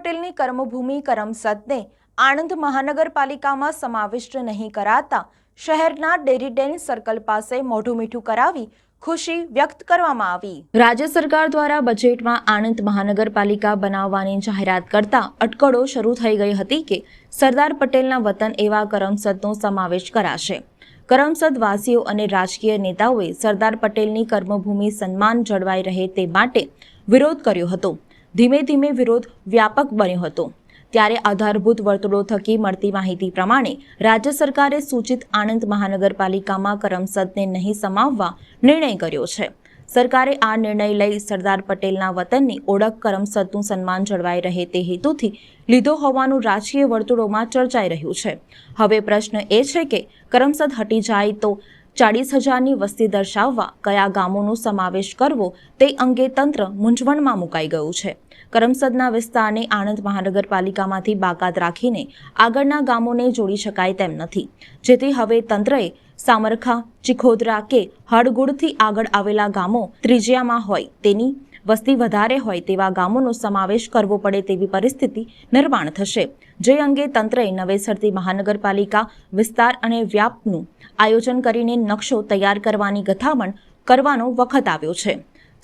પટેલની કર્મભૂમિ કરમસદને આણંદ મહાનગરપાલિકામાં સમાવિષ્ટ નહીં કરાતા શહેરના ડેરીડેન સર્કલ પાસે મોઢું મીઠું કરાવી ખુશી વ્યક્ત કરવામાં આવી। રાજ્ય સરકાર દ્વારા બજેટમાં આણંદ મહાનગરપાલિકા બનાવવાની જાહેરાત કરતા અટકળો શરૂ થઈ ગઈ હતી કે સરદાર પટેલના વતન એવા કરમસદનો સમાવેશ કરાશે। કરમસદ વાસીઓ અને રાજકીય નેતાઓએ સરદાર પટેલની કર્મભૂમિ સન્માન જળવાઈ રહે તે માટે વિરોધ કર્યો હતો। ધીમે ધીમે વિરોધ વ્યાપક બન્યો હતો ત્યારે આધારભૂત વર્તુળો થકી મળતી માહિતી પ્રમાણે રાજ્ય સરકારે સૂચિત આણંદ મહાનગરપાલિકામાં કરમસદને નહીં સમાવવા નિર્ણય કર્યો છે। સરકારે આ નિર્ણય લઈ સરદાર પટેલના વતનની ઓળખ કરમસદનું સન્માન જળવાઈ રહે તે હેતુથી લીધો હોવાનું રાજકીય વર્તુળોમાં ચર્ચાઈ રહ્યું છે। હવે પ્રશ્ન એ છે કે કરમસદ હટી જાય તો 40,000ની વસ્તી દર્શાવવા કયા ગામોનો સમાવેશ કરવો તે અંગે તંત્ર મૂંઝવણમાં મુકાઈ ગયું છે। કરમસદના વિસ્તારને આણંદ મહાનગરપાલિકામાંથી બાકાત રાખીને આગળના ગામોને જોડી શકાય તેમ નથી, જેથી હવે તંત્રએ સામરખા, ચિખોદરા કે હળગુડથી આગળ આવેલા ગામો ત્રિજ્યામાં હોય તેની વસ્તી વધારે હોય તેવા ગામોનો સમાવેશ કરવો પડે તેવી પરિસ્થિતિ નિર્માણ થશે, જે અંગે તંત્રએ નવેસરથી મહાનગરપાલિકા વિસ્તાર અને વ્યાપનું આયોજન કરીને નકશો તૈયાર કરવાની ગથામણ કરવાનો વખત આવ્યો છે।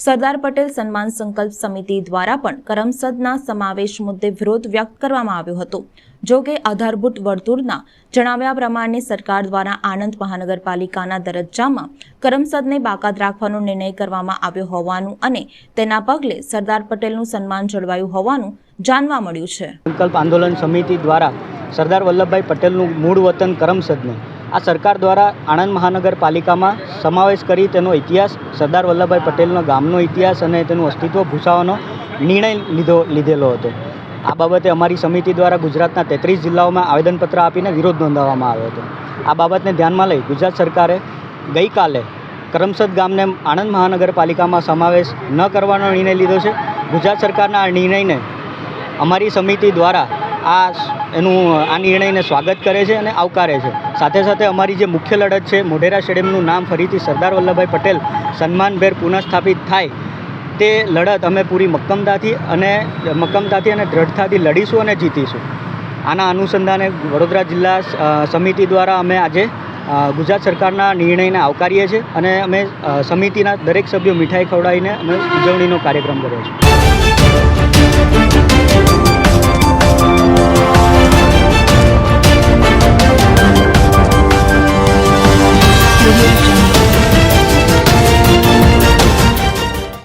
સરદાર પટેલ સન્માન સંકલ્પ સમિતિ દ્વારા પણ કરમસદના સમાવેશ મુદ્દે વિરોધ વ્યક્ત કરવામાં આવ્યો હતો। જો કે આધારભૂત વર્તુળના જણાવ્યા પ્રમાણે સરકાર દ્વારા આણંદ મહાનગરપાલિકાના દરજ્જામાં કરમસદને બાકાત રાખવાનો નિર્ણય કરવામાં આવ્યો હોવાનું અને તેના પગલે સરદાર પટેલનું સન્માન જળવાયું હોવાનું જાણવા મળ્યું છે। સંકલ્પ આંદોલન સમિતિ દ્વારા સરદાર વલ્લભભાઈ પટેલનું મૂળ વતન કરમસદને આ સરકાર દ્વારા આણંદ મહાનગરપાલિકામાં સમાવેશ કરી તેનો ઇતિહાસ, સરદાર વલ્લભભાઈ પટેલનો ગામનો ઇતિહાસ અને તેનું અસ્તિત્વ ભૂંસાવાનો નિર્ણય લીધેલો હતો। આ બાબતે અમારી સમિતિ દ્વારા ગુજરાતના 33 જિલ્લાઓમાં આવેદનપત્ર આપીને વિરોધ નોંધાવવામાં આવ્યો હતો। આ બાબતને ધ્યાનમાં લઈ ગુજરાત સરકારે ગઈકાલે કરમસદ ગામને આણંદ મહાનગરપાલિકામાં સમાવેશ ન કરવાનો નિર્ણય લીધો છે। ગુજરાત સરકારના આ નિર્ણયને અમારી સમિતિ દ્વારા આ નિર્ણયને સ્વાગત કરે છે અને આવકારે છે। સાથે સાથે અમારી જે મુખ્ય લડત છે મોઢેરા સ્ટેડિયમનું નામ ફરીથી સરદાર વલ્લભભાઈ પટેલ સન્માનભેર પુનઃસ્થાપિત થાય તે લડત અમે પૂરી મક્કમતાથી અને દ્રઢતાથી લડીશું અને જીતીશું। આના અનુસંધાને વડોદરા જિલ્લા સમિતિ દ્વારા અમે આજે ગુજરાત સરકારના નિર્ણયને આવકારીએ છીએ અને અમે સમિતિના દરેક સભ્યો મીઠાઈ ખવડાવીને અમે ઉજવણીનો કાર્યક્રમ કર્યો છે।